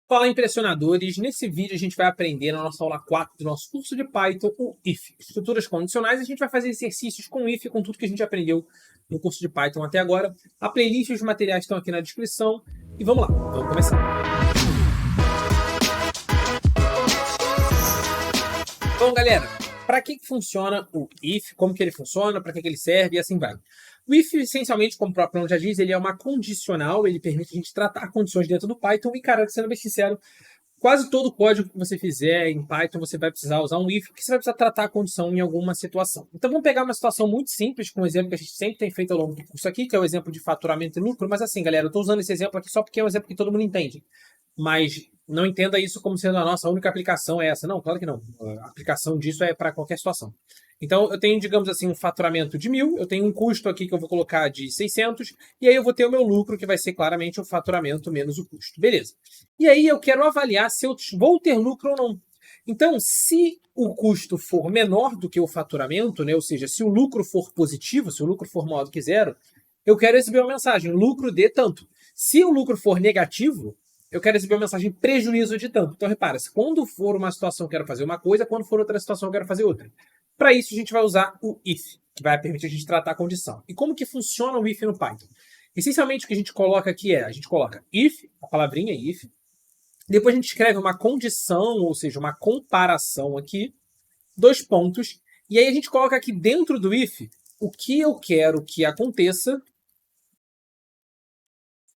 Fala, impressionadores! Nesse vídeo a gente vai aprender na nossa aula 4 do nosso curso de Python o if, estruturas condicionais. A gente vai fazer exercícios com if, com tudo que a gente aprendeu no curso de Python até agora. A playlist e os materiais estão aqui na descrição. E vamos lá, vamos começar. Bom, galera, para que funciona o if, como que ele funciona, para que ele serve e assim vai. O if, essencialmente, como o próprio nome já diz, ele é uma condicional, ele permite a gente tratar condições dentro do Python e, cara, sendo bem sincero, quase todo código que você fizer em Python você vai precisar usar um if, porque você vai precisar tratar a condição em alguma situação. Então vamos pegar uma situação muito simples, com um exemplo que a gente sempre tem feito ao longo do curso aqui, que é o exemplo de faturamento e lucro, mas assim, galera, eu estou usando esse exemplo aqui só porque é um exemplo que todo mundo entende. Mas não entenda isso como sendo a nossa única aplicação é essa. Não, claro que não. A aplicação disso é para qualquer situação. Então, eu tenho, digamos assim, um faturamento de 1.000, eu tenho um custo aqui que eu vou colocar de 600, e aí eu vou ter o meu lucro, que vai ser claramente o faturamento menos o custo. Beleza. E aí eu quero avaliar se eu vou ter lucro ou não. Então, se o custo for menor do que o faturamento, né, ou seja, se o lucro for positivo, se o lucro for maior do que zero, eu quero receber uma mensagem, lucro de tanto. Se o lucro for negativo, eu quero receber uma mensagem prejuízo de tanto. Então, repara, se quando for uma situação eu quero fazer uma coisa, quando for outra situação eu quero fazer outra. Para isso, a gente vai usar o if, que vai permitir a gente tratar a condição. E como que funciona o if no Python? Essencialmente, o que a gente coloca aqui é, a gente coloca if, a palavrinha if, depois a gente escreve uma condição, ou seja, uma comparação aqui, 2 pontos, e aí a gente coloca aqui dentro do if o que eu quero que aconteça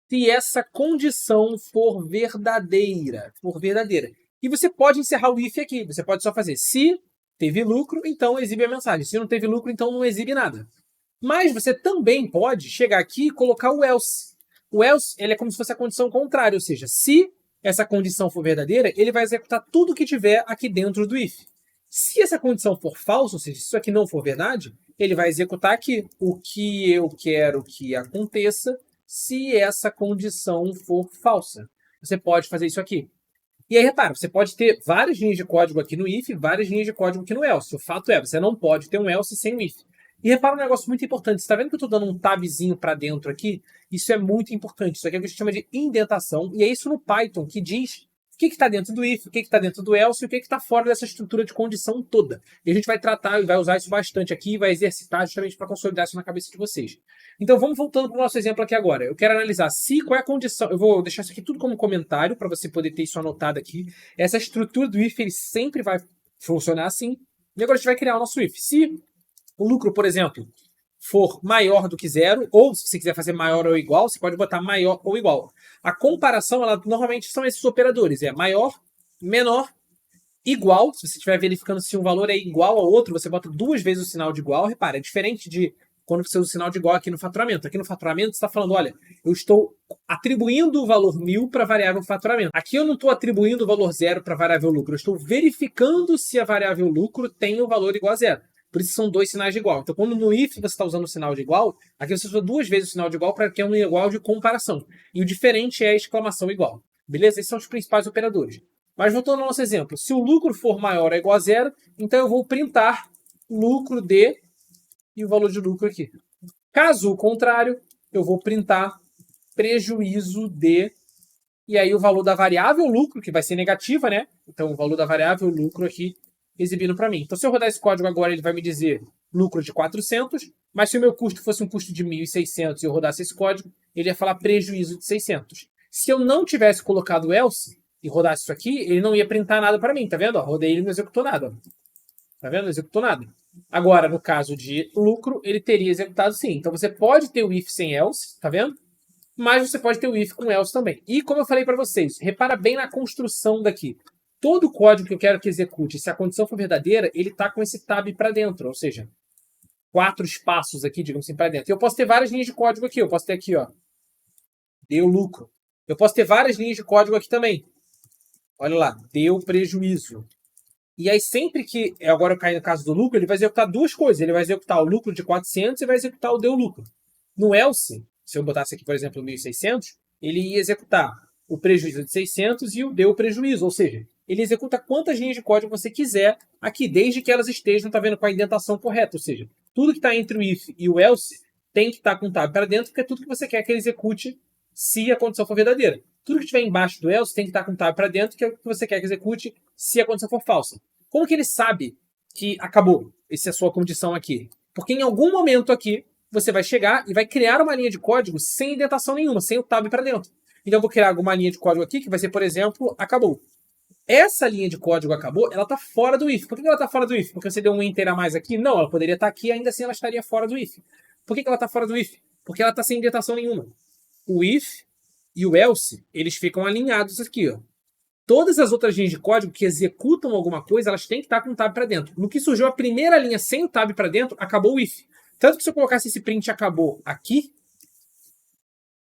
se essa condição for verdadeira. E você pode encerrar o if aqui, você pode só fazer se teve lucro, então exibe a mensagem. Se não teve lucro, então não exibe nada. Mas você também pode chegar aqui e colocar o else. O else ele é como se fosse a condição contrária, ou seja, se essa condição for verdadeira, ele vai executar tudo que tiver aqui dentro do if. Se essa condição for falsa, ou seja, se isso aqui não for verdade, ele vai executar aqui o que eu quero que aconteça se essa condição for falsa. Você pode fazer isso aqui. E aí, repara, você pode ter várias linhas de código aqui no if, várias linhas de código aqui no else. O fato é, você não pode ter um else sem um if. E repara um negócio muito importante. Você está vendo que eu estou dando um tabzinho para dentro aqui? Isso é muito importante. Isso aqui é o que a gente chama de indentação. E é isso no Python que diz o que está dentro do if, o que está dentro do else e o que está fora dessa estrutura de condição toda. E a gente vai tratar e vai usar isso bastante aqui e vai exercitar justamente para consolidar isso na cabeça de vocês. Então vamos voltando para o nosso exemplo aqui agora. Eu quero analisar qual é a condição. Eu vou deixar isso aqui tudo como comentário para você poder ter isso anotado aqui. Essa estrutura do if ele sempre vai funcionar assim. E agora a gente vai criar o nosso if. Se o lucro, por exemplo, for maior do que zero, ou se você quiser fazer maior ou igual, você pode botar maior ou igual. A comparação, ela normalmente são esses operadores. É maior, menor, igual. Se você estiver verificando se um valor é igual ao outro, você bota 2 vezes o sinal de igual. Repara, é diferente de quando você usa o sinal de igual aqui no faturamento. Aqui no faturamento você está falando, olha, eu estou atribuindo o valor 1.000 para a variável faturamento. Aqui eu não estou atribuindo o valor 0 para a variável lucro. Eu estou verificando se a variável lucro tem o valor igual a 0. Por isso são 2 sinais de igual. Então, quando no if você está usando o sinal de igual, aqui você usa 2 vezes o sinal de igual para que é um igual de comparação. E o diferente é a exclamação igual. Beleza? Esses são os principais operadores. Mas voltando ao nosso exemplo, se o lucro for maior ou igual a 0, então eu vou printar lucro de e o valor de lucro aqui. Caso o contrário, eu vou printar prejuízo de e aí o valor da variável lucro, que vai ser negativa, né? Então o valor da variável lucro aqui exibindo para mim. Então, se eu rodar esse código agora, ele vai me dizer lucro de 400, mas se o meu custo fosse um custo de 1.600 e eu rodasse esse código, ele ia falar prejuízo de 600. Se eu não tivesse colocado else e rodasse isso aqui, ele não ia printar nada para mim, tá vendo? Ó, rodei ele e não executou nada. Ó. Tá vendo? Não executou nada. Agora, no caso de lucro, ele teria executado sim. Então, você pode ter o if sem else, tá vendo? Mas você pode ter o if com else também. E como eu falei para vocês, repara bem na construção daqui. Todo código que eu quero que execute, se a condição for verdadeira, ele está com esse tab para dentro, ou seja, 4 espaços aqui, digamos assim, para dentro. E eu posso ter várias linhas de código aqui. Eu posso ter aqui, ó, deu lucro. Eu posso ter várias linhas de código aqui também. Olha lá, deu prejuízo. E aí sempre que agora eu cair no caso do lucro, ele vai executar 2 coisas. Ele vai executar o lucro de 400 e vai executar o deu lucro. No else, se eu botasse aqui, por exemplo, 1.600, ele ia executar o prejuízo de 600 e o deu prejuízo, ou seja, ele executa quantas linhas de código você quiser aqui, desde que elas estejam, tá vendo, com a indentação correta. Ou seja, tudo que está entre o if e o else tem que estar com o tab para dentro, porque é tudo que você quer que ele execute se a condição for verdadeira. Tudo que estiver embaixo do else tem que estar com tab para dentro, que é o que você quer que execute se a condição for falsa. Como que ele sabe que acabou essa sua condição aqui? Porque em algum momento aqui, você vai chegar e vai criar uma linha de código sem indentação nenhuma, sem o tab para dentro. Então eu vou criar alguma linha de código aqui que vai ser, por exemplo, acabou. Essa linha de código acabou, ela está fora do if. Por que ela está fora do if? Porque você deu um enter a mais aqui? Não, ela poderia estar aqui e ainda assim ela estaria fora do if. Por que ela está fora do if? Porque ela está sem indentação nenhuma. O if e o else, eles ficam alinhados aqui, ó. Todas as outras linhas de código que executam alguma coisa, elas têm que estar com o tab para dentro. No que surgiu a primeira linha sem o tab para dentro, acabou o if. Tanto que se eu colocasse esse print acabou aqui,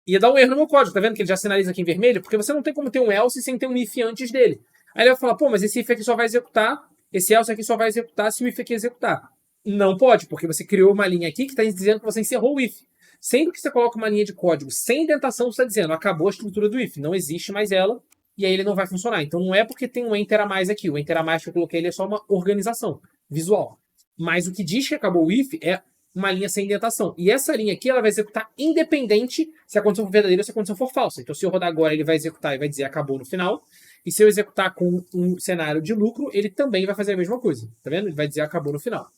ia dar um erro no meu código. Tá vendo que ele já sinaliza aqui em vermelho? Porque você não tem como ter um else sem ter um if antes dele. Aí ele vai falar, pô, mas esse if aqui só vai executar, esse else aqui só vai executar se o if aqui executar. Não pode, porque você criou uma linha aqui que está dizendo que você encerrou o if. Sempre que você coloca uma linha de código sem indentação, você está dizendo, acabou a estrutura do if, não existe mais ela, e aí ele não vai funcionar. Então não é porque tem um enter a mais aqui. O enter a mais que eu coloquei ele é só uma organização visual. Mas o que diz que acabou o if é uma linha sem indentação. E essa linha aqui ela vai executar independente se a condição for verdadeira ou se a condição for falsa. Então se eu rodar agora, ele vai executar e vai dizer acabou no final. E se eu executar com um cenário de lucro, ele também vai fazer a mesma coisa. Tá vendo? Ele vai dizer acabou no final.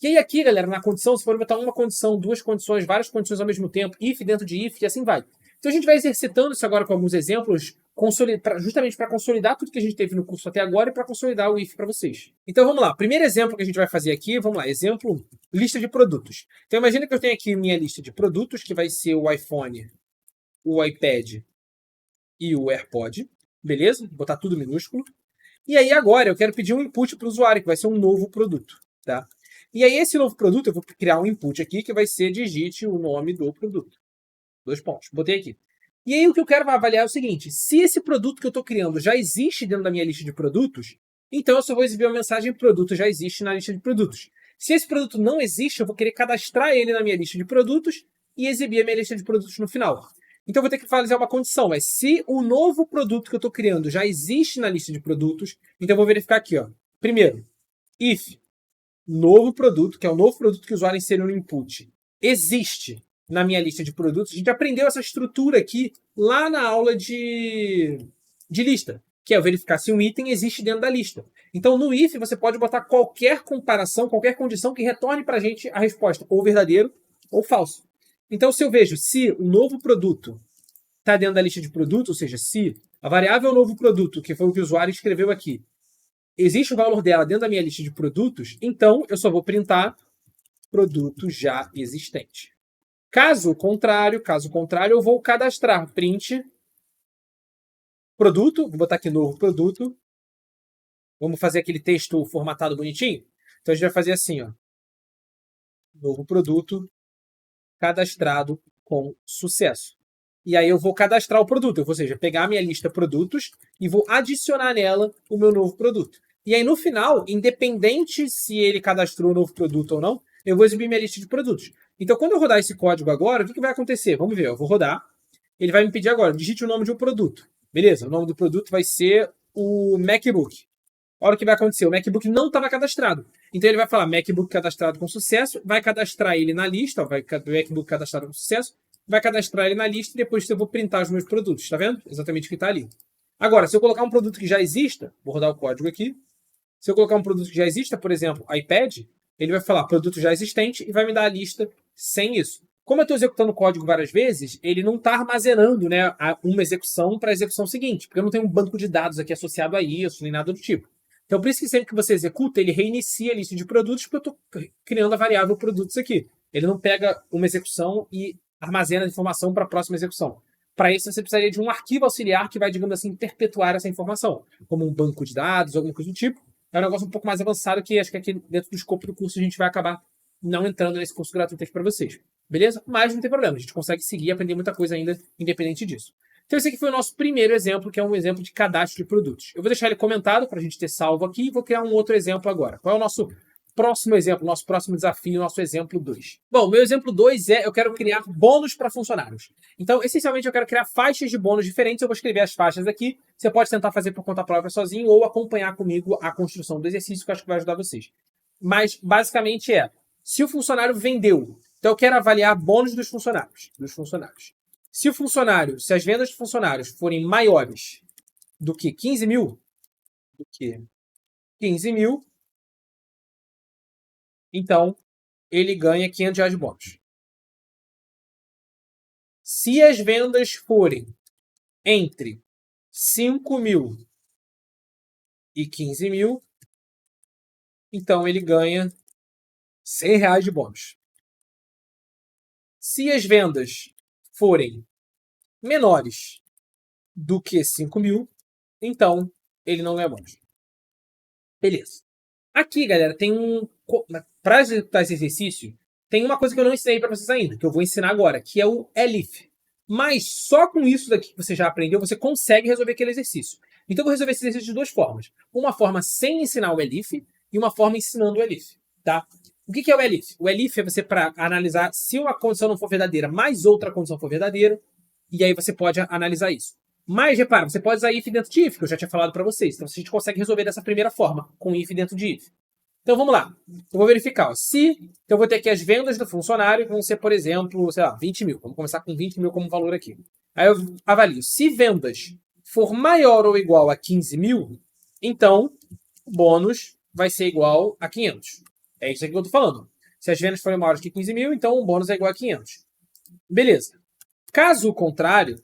E aí aqui, galera, na condição, você pode botar uma condição, duas condições, várias condições ao mesmo tempo, if dentro de if, e assim vai. Então a gente vai exercitando isso agora com alguns exemplos, justamente para consolidar tudo que a gente teve no curso até agora e para consolidar o if para vocês. Então vamos lá, primeiro exemplo que a gente vai fazer aqui, vamos lá, exemplo, lista de produtos. Então imagina que eu tenho aqui minha lista de produtos, que vai ser o iPhone, o iPad e o AirPod, beleza? Vou botar tudo minúsculo. E aí agora eu quero pedir um input para o usuário, que vai ser um novo produto, tá? E aí, esse novo produto, eu vou criar um input aqui que vai ser digite o nome do produto. 2 pontos. Botei aqui. E aí, o que eu quero avaliar é o seguinte. Se esse produto que eu estou criando já existe dentro da minha lista de produtos, então eu só vou exibir uma mensagem produto já existe na lista de produtos. Se esse produto não existe, eu vou querer cadastrar ele na minha lista de produtos e exibir a minha lista de produtos no final. Então, eu vou ter que fazer uma condição. Mas se o novo produto que eu estou criando já existe na lista de produtos, então eu vou verificar aqui, ó. Primeiro, if novo produto, que é o novo produto que o usuário inseriu no input, existe na minha lista de produtos. A gente aprendeu essa estrutura aqui lá na aula de lista, que é verificar se um item existe dentro da lista. Então, no if, você pode botar qualquer comparação, qualquer condição que retorne para a gente a resposta, ou verdadeiro ou falso. Então, se eu vejo se o novo produto está dentro da lista de produtos, ou seja, se a variável novo produto, que foi o que o usuário escreveu aqui, existe o valor dela dentro da minha lista de produtos, então eu só vou printar produto já existente. Caso contrário, eu vou cadastrar print produto, vou botar aqui novo produto. Vamos fazer aquele texto formatado bonitinho? Então a gente vai fazer assim, ó. Novo produto cadastrado com sucesso. E aí eu vou cadastrar o produto, ou seja, pegar a minha lista produtos e vou adicionar nela o meu novo produto. E aí, no final, independente se ele cadastrou um novo produto ou não, eu vou exibir minha lista de produtos. Então, quando eu rodar esse código agora, o que vai acontecer? Vamos ver, eu vou rodar. Ele vai me pedir agora, digite o nome de um produto. Beleza, o nome do produto vai ser o MacBook. Olha o que vai acontecer, o MacBook não estava cadastrado. Então, ele vai falar MacBook cadastrado com sucesso, vai cadastrar ele na lista, ó, MacBook cadastrado com sucesso, vai cadastrar ele na lista e depois eu vou printar os meus produtos. Tá vendo? Exatamente o que está ali. Agora, se eu colocar um produto que já exista, vou rodar o código aqui. Se eu colocar um produto que já exista, por exemplo, iPad, ele vai falar produto já existente e vai me dar a lista sem isso. Como eu estou executando o código várias vezes, ele não está armazenando, né, uma execução para a execução seguinte, porque eu não tenho um banco de dados aqui associado a isso, nem nada do tipo. Então, por isso que sempre que você executa, ele reinicia a lista de produtos, porque eu estou criando a variável produtos aqui. Ele não pega uma execução e armazena a informação para a próxima execução. Para isso, você precisaria de um arquivo auxiliar que vai, digamos assim, perpetuar essa informação, como um banco de dados, alguma coisa do tipo. É um negócio um pouco mais avançado que acho que aqui dentro do escopo do curso a gente vai acabar não entrando nesse curso gratuito aqui para vocês. Beleza? Mas não tem problema, a gente consegue seguir e aprender muita coisa ainda independente disso. Então esse aqui foi o nosso primeiro exemplo, que é um exemplo de cadastro de produtos. Eu vou deixar ele comentado para a gente ter salvo aqui e vou criar um outro exemplo agora. Qual é o nosso próximo exemplo, nosso próximo desafio, nosso exemplo 2? Bom, meu exemplo 2 é eu quero criar bônus para funcionários. Então, essencialmente, eu quero criar faixas de bônus diferentes. Eu vou escrever as faixas aqui. Você pode tentar fazer por conta própria sozinho ou acompanhar comigo a construção do exercício, que eu acho que vai ajudar vocês. Mas, basicamente, se o funcionário vendeu, então eu quero avaliar bônus dos funcionários. Se as vendas de funcionários forem maiores do que 15 mil, então ele ganha R$ 500 de bônus. Se as vendas forem entre 5 mil e 15 mil, então ele ganha R$ 100 de bônus. Se as vendas forem menores do que 5 mil, então ele não ganha bônus. Beleza. Aqui, galera, tem para executar esse exercício, tem uma coisa que eu não ensinei para vocês ainda, que eu vou ensinar agora, que é o elif. Mas só com isso daqui que você já aprendeu, você consegue resolver aquele exercício. Então eu vou resolver esse exercício de duas formas. Uma forma sem ensinar o elif e uma forma ensinando o elif, tá? O que é o elif? O elif é você para analisar se uma condição não for verdadeira, mais outra condição for verdadeira, e aí você pode analisar isso. Mas, repara, você pode usar if dentro de if, que eu já tinha falado para vocês. Então, a gente consegue resolver dessa primeira forma, com if dentro de if. Então, vamos lá. Eu vou verificar. Então, eu vou ter aqui as vendas do funcionário, que vão ser, por exemplo, sei lá, 20 mil. Vamos começar com 20 mil como valor aqui. Aí eu avalio. Se vendas for maior ou igual a 15 mil, então o bônus vai ser igual a 500. É isso aqui que eu estou falando. Se as vendas forem maiores que 15 mil, então o bônus é igual a 500. Beleza. Caso contrário,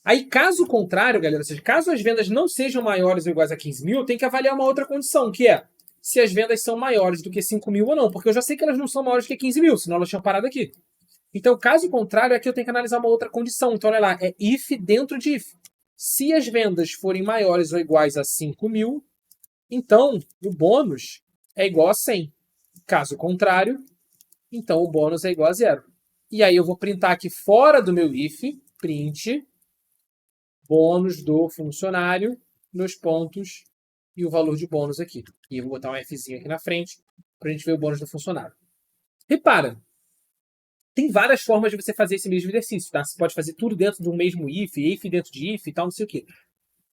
galera, ou seja, caso as vendas não sejam maiores ou iguais a 15 mil, tem que avaliar uma outra condição, que é se as vendas são maiores do que 5 mil ou não, porque eu já sei que elas não são maiores que 15 mil, senão elas tinham parado aqui. Então, caso contrário, aqui eu tenho que analisar uma outra condição. Então, olha lá, é if dentro de if. Se as vendas forem maiores ou iguais a 5 mil, então o bônus é igual a 100. Caso contrário, então o bônus é igual a 0. E aí eu vou printar aqui fora do meu if, print bônus do funcionário nos pontos e o valor de bônus aqui. E eu vou botar um Fzinho aqui na frente para a gente ver o bônus do funcionário. Repara, tem várias formas de você fazer esse mesmo exercício, tá? Você pode fazer tudo dentro do mesmo if dentro de if e tal, não sei o quê.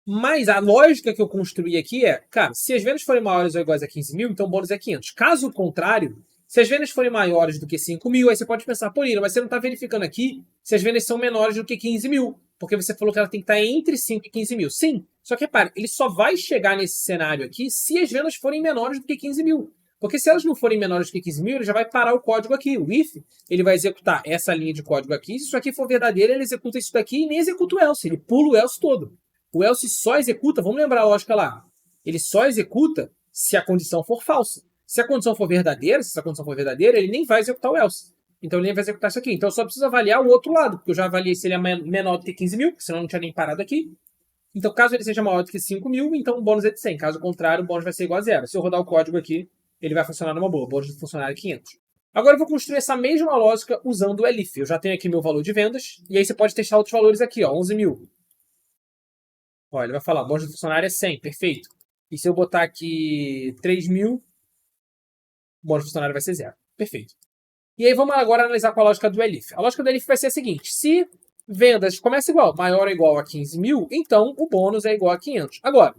Mas a lógica que eu construí aqui é, cara, se as vendas forem maiores ou iguais a 15 mil, então o bônus é 500. Caso contrário, se as vendas forem maiores do que 5 mil, aí você pode pensar, pô, Lira, mas você não está verificando aqui se as vendas são menores do que 15 mil. Porque você falou que ela tem que estar entre 5 e 15 mil. Sim, só que repare, ele só vai chegar nesse cenário aqui se as vendas forem menores do que 15 mil. Porque se elas não forem menores do que 15 mil, ele já vai parar o código aqui. O if, ele vai executar essa linha de código aqui. Se isso aqui for verdadeiro, ele executa isso daqui e nem executa o else. Ele pula o else todo. O else só executa, vamos lembrar a lógica lá, ele só executa se a condição for falsa. Se a condição for verdadeira, se essa condição for verdadeira, ele nem vai executar o else. Então ele nem vai executar isso aqui. Então eu só preciso avaliar o outro lado, porque eu já avaliei se ele é menor do que 15 mil, senão não tinha nem parado aqui. Então caso ele seja maior do que 5 mil, então o bônus é de 100. Caso contrário, o bônus vai ser igual a 0. Se eu rodar o código aqui, ele vai funcionar numa boa. O bônus do funcionário é 500. Agora eu vou construir essa mesma lógica usando o elif. Eu já tenho aqui meu valor de vendas, e aí você pode testar outros valores aqui, ó, 11 mil. Ó, ele vai falar, o bônus do funcionário é 100, perfeito. E se eu botar aqui 3 mil, o bônus do funcionário vai ser 0. Perfeito. E aí vamos agora analisar com a lógica do elif. A lógica do elif vai ser a seguinte, se vendas começa igual, maior ou igual a 15 mil, então o bônus é igual a 500. Agora,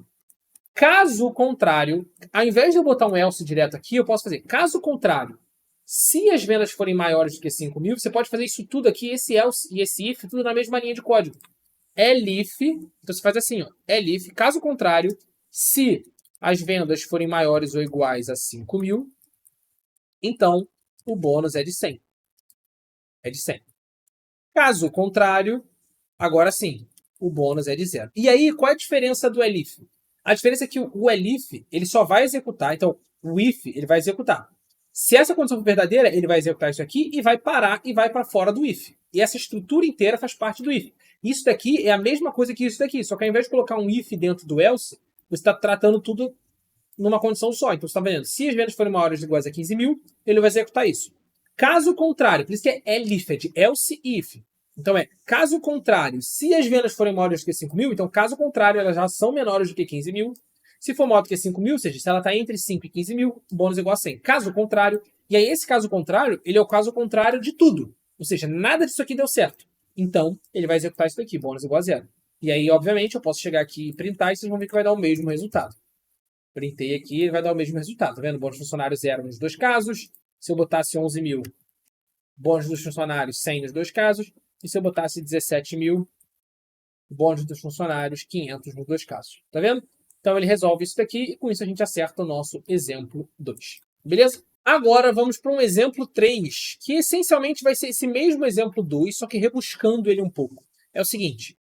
caso contrário, ao invés de eu botar um else direto aqui, eu posso fazer caso contrário. Se as vendas forem maiores do que 5 mil, você pode fazer isso tudo aqui, esse else e esse if, tudo na mesma linha de código. Elif, então você faz assim, ó, elif, caso contrário, se as vendas forem maiores ou iguais a 5 mil, então o bônus é de 100. É de 100. Caso contrário, agora sim, o bônus é de 0. E aí, qual é a diferença do elif? A diferença é que o elif, ele só vai executar, então o if, ele vai executar. Se essa condição for verdadeira, ele vai executar isso aqui e vai parar e vai para fora do if. E essa estrutura inteira faz parte do if. Isso daqui é a mesma coisa que isso daqui, só que ao invés de colocar um if dentro do else, você está tratando tudo numa condição só. Então você está vendo, se as vendas forem maiores ou iguais a 15 mil, ele vai executar isso. Caso contrário, por isso que é elif, é de else if. Então caso contrário, se as vendas forem maiores do que 5 mil, então caso contrário, elas já são menores do que 15 mil. Se for maior do que 5 mil, ou seja, se ela está entre 5 e 15 mil, bônus é igual a 100. Caso contrário, e aí esse caso contrário, ele é o caso contrário de tudo. Ou seja, nada disso aqui deu certo. Então, ele vai executar isso daqui, bônus igual a 0. E aí, obviamente, eu posso chegar aqui e printar e vocês vão ver que vai dar o mesmo resultado. Printei aqui, ele vai dar o mesmo resultado. Tá vendo? Bônus funcionário 0 nos dois casos. Se eu botasse 11 mil, bônus dos funcionários 100 nos dois casos. E se eu botasse 17 mil, bônus dos funcionários, 500 nos dois casos. Tá vendo? Então ele resolve isso daqui e com isso a gente acerta o nosso exemplo 2. Beleza? Agora vamos para um exemplo 3, que essencialmente vai ser esse mesmo exemplo 2, só que rebuscando ele um pouco. É o seguinte,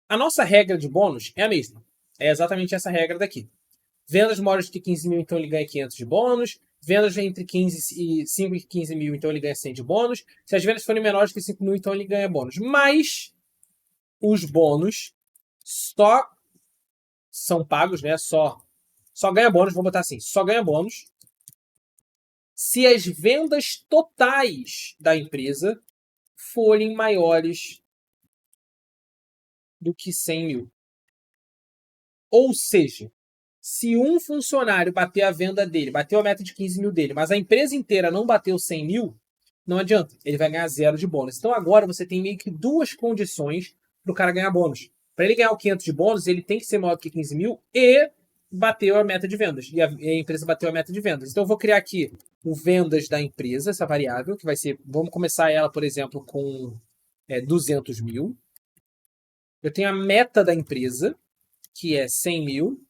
a nossa regra de bônus é a mesma. É exatamente essa regra daqui. Vendas maiores que 15 mil, então ele ganha 500 de bônus. Vendas entre 5 e 15 mil, então ele ganha 100 de bônus. Se as vendas forem menores que 5 mil, então ele ganha bônus. Mas os bônus só são pagos, né? Só ganha bônus, vou botar assim, só ganha bônus se as vendas totais da empresa forem maiores do que 100 mil. Ou seja, se um funcionário bater a venda dele, bateu a meta de 15 mil dele, mas a empresa inteira não bateu 100 mil, não adianta, ele vai ganhar 0 de bônus. Então agora você tem meio que duas condições para o cara ganhar bônus. Para ele ganhar o 500 de bônus, ele tem que ser maior do que 15 mil e bateu a meta de vendas. E a empresa bateu a meta de vendas. Então eu vou criar aqui o vendas da empresa, essa variável, que vai ser, vamos começar ela, por exemplo, com 200 mil. Eu tenho a meta da empresa, que é 100 mil.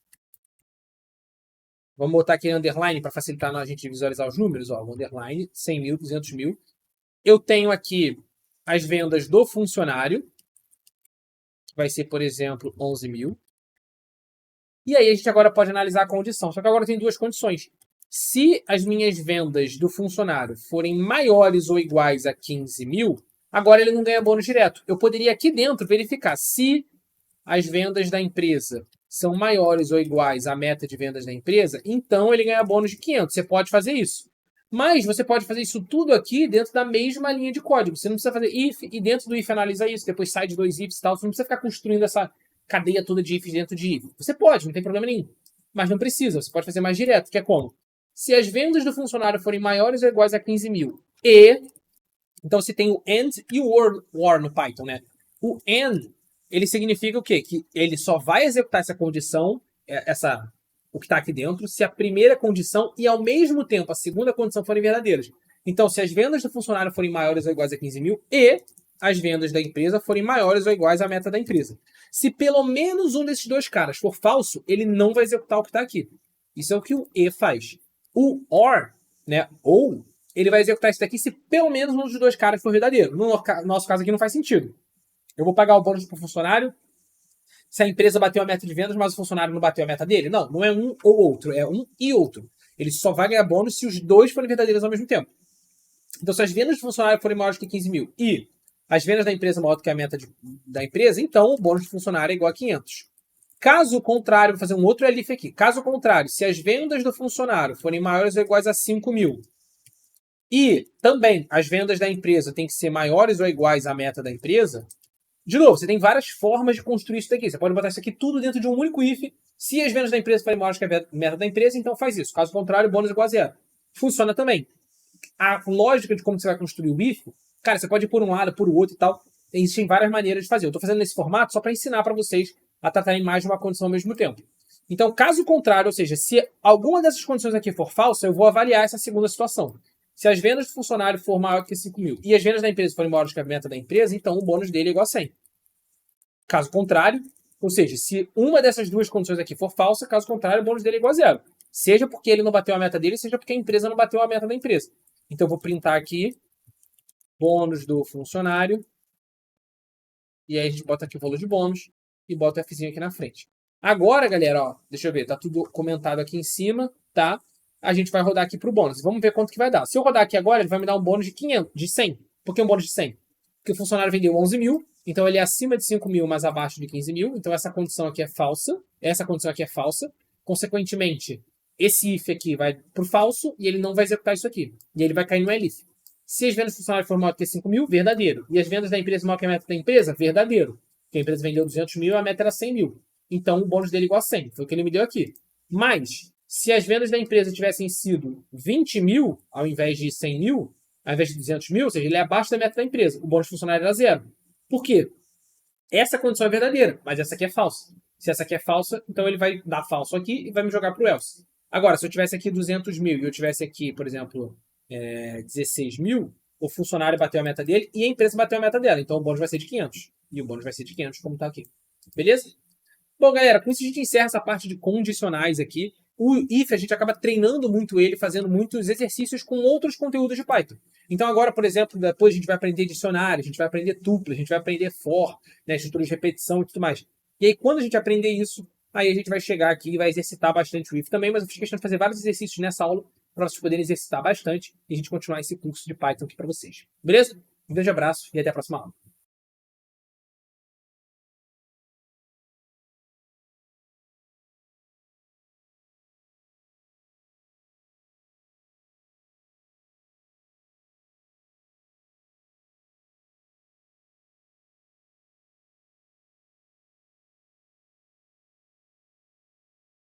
Vamos botar aqui underline para facilitar a gente visualizar os números. Ó, underline, 100 mil, 200 mil. Eu tenho aqui as vendas do funcionário, que vai ser, por exemplo, 11 mil. E aí a gente agora pode analisar a condição. Só que agora tem duas condições. Se as minhas vendas do funcionário forem maiores ou iguais a 15 mil, agora ele não ganha bônus direto. Eu poderia aqui dentro verificar se as vendas da empresa são maiores ou iguais à meta de vendas da empresa, então ele ganha bônus de 500. Você pode fazer isso. Mas você pode fazer isso tudo aqui dentro da mesma linha de código. Você não precisa fazer if e dentro do if analisa isso, depois sai de 2 ifs e tal. Você não precisa ficar construindo essa cadeia toda de ifs dentro de if. Você pode, não tem problema nenhum. Mas não precisa, você pode fazer mais direto, que é como? Se as vendas do funcionário forem maiores ou iguais a 15 mil e... Então você tem o AND e o OR no Python, né? O AND, ele significa o quê? Que ele só vai executar essa condição, o que está aqui dentro, se a primeira condição e ao mesmo tempo a segunda condição forem verdadeiras. Então, se as vendas do funcionário forem maiores ou iguais a 15 mil e as vendas da empresa forem maiores ou iguais à meta da empresa. Se pelo menos um desses dois caras for falso, ele não vai executar o que está aqui. Isso é o que o E faz. O OR, né, ou, ele vai executar isso daqui se pelo menos um dos dois caras for verdadeiro. No nosso caso aqui não faz sentido. Eu vou pagar o bônus para o funcionário se a empresa bateu a meta de vendas, mas o funcionário não bateu a meta dele. Não, não é um ou outro, é um e outro. Ele só vai ganhar bônus se os dois forem verdadeiros ao mesmo tempo. Então, se as vendas do funcionário forem maiores que 15 mil e as vendas da empresa maior do que a meta da empresa, então o bônus do funcionário é igual a 500. Caso contrário, vou fazer um outro elif aqui. Caso contrário, se as vendas do funcionário forem maiores ou iguais a 5 mil e também as vendas da empresa têm que ser maiores ou iguais à meta da empresa, de novo, você tem várias formas de construir isso daqui. Você pode botar isso aqui tudo dentro de um único if. Se as vendas da empresa forem maiores que a meta da empresa, então faz isso. Caso contrário, o bônus é igual a 0. Funciona também. A lógica de como você vai construir o if, cara, você pode ir por um lado, por outro e tal. Existem várias maneiras de fazer. Eu estou fazendo nesse formato só para ensinar para vocês a tratarem mais de uma condição ao mesmo tempo. Então, caso contrário, ou seja, se alguma dessas condições aqui for falsa, eu vou avaliar essa segunda situação. Se as vendas do funcionário for maior que 5 mil e as vendas da empresa forem maiores que a meta da empresa, então o bônus dele é igual a 100. Caso contrário, ou seja, se uma dessas duas condições aqui for falsa, caso contrário, o bônus dele é igual a 0. Seja porque ele não bateu a meta dele, seja porque a empresa não bateu a meta da empresa. Então eu vou printar aqui bônus do funcionário. E aí a gente bota aqui o valor de bônus e bota o Fzinho aqui na frente. Agora, galera, ó, deixa eu ver, tá tudo comentado aqui em cima, tá? A gente vai rodar aqui pro bônus. Vamos ver quanto que vai dar. Se eu rodar aqui agora, ele vai me dar um bônus de 500, de 100. Por que um bônus de 100? Porque o funcionário vendeu 11 mil, então ele é acima de 5 mil, mas abaixo de 15 mil. Então essa condição aqui é falsa. Essa condição aqui é falsa. Consequentemente, esse if aqui vai pro falso e ele não vai executar isso aqui. E ele vai cair no elif. Se as vendas do funcionário forem maior que 5 mil, verdadeiro. E as vendas da empresa maior que a meta da empresa, verdadeiro. Porque a empresa vendeu 200 mil, a meta era 100 mil. Então o bônus dele é igual a 100. Foi o que ele me deu aqui. Mas, se as vendas da empresa tivessem sido 20 mil, ao invés de 100 mil, ao invés de 200 mil, ou seja, ele é abaixo da meta da empresa. O bônus do funcionário era 0. Por quê? Essa condição é verdadeira, mas essa aqui é falsa. Se essa aqui é falsa, então ele vai dar falso aqui e vai me jogar para o else. Agora, se eu tivesse aqui 200 mil e eu tivesse aqui, por exemplo, 16 mil, o funcionário bateu a meta dele e a empresa bateu a meta dela. Então o bônus vai ser de 500. E o bônus vai ser de 500, como tá aqui. Beleza? Bom, galera, com isso a gente encerra essa parte de condicionais aqui. O if a gente acaba treinando muito ele, fazendo muitos exercícios com outros conteúdos de Python. Então agora, por exemplo, depois a gente vai aprender dicionário, a gente vai aprender tuple, a gente vai aprender for, né, estrutura de repetição e tudo mais. E aí quando a gente aprender isso, aí a gente vai chegar aqui e vai exercitar bastante o if também, mas eu fiz questão de fazer vários exercícios nessa aula para vocês poderem exercitar bastante e a gente continuar esse curso de Python aqui para vocês. Beleza? Um grande abraço e até a próxima aula.